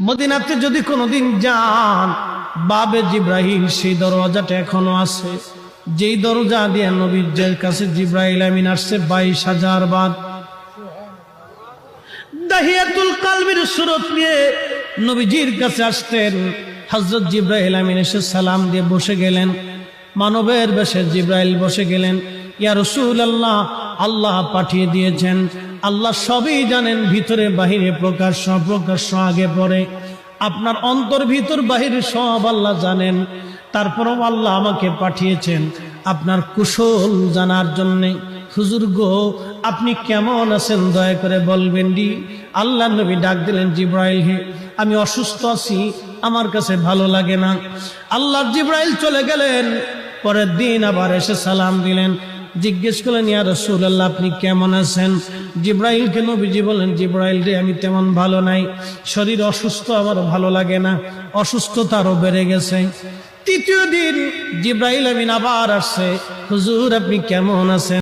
মদিনাতে যদি কোনোদিন যান, বাবে জিব্রাইল সেই দরজাটা এখনো আছে, যেই দরজা দিয়ে নবীর কাছে জিব্রাইল আমিন আসছে 22,000 বার। দাহিয়াতুল কালবির সুরত নিয়ে নবীজির কাছে আসতেন। হযরত জিব্রাইল আমিন এসে সালাম দিয়ে বসে গেলেন। মানবের বেশে জিব্রাইল বসে গেলেন। ইয়া রাসূলুল্লাহ, আল্লাহ পাঠিয়ে দিয়েছেন, আল্লাহ সবই জানেন, ভিতরে বাহিরে প্রকাশ্য অপ্রকাশ্য আগে পরে, আপনার অন্তর ভিতর বাহিরে সব আল্লাহ জানেন। তারপরও আল্লাহ আমাকে পাঠিয়েছেন আপনার কুশল জানার জন্যে। হুজুর গো, আপনি কেমন আছেন দয়া করে বলবেন ডি। আল্লাহ নবী ডাক দিলেন, জিব্রাইল হে, আমি অসুস্থ আছি, আমার কাছে ভালো লাগে না। আল্লাহর জিব্রাইল চলে গেলেন। পরের দিন আবার এসে সালাম দিলেন, জিজ্ঞেস করলেন, ইয়া রাসূলুল্লাহ আপনি কেমন আছেন? জিব্রাইলকে নবীজি বলেন, জিব্রাইল রে, আমি তেমন ভালো নাই, শরীর অসুস্থ, আমার ভালো লাগে না, অসুস্থতা আরো বেড়ে গেছে। তৃতীয় দিন জিব্রাইল আমিন আবার আসছে, হুজুর আপনি কেমন আছেন?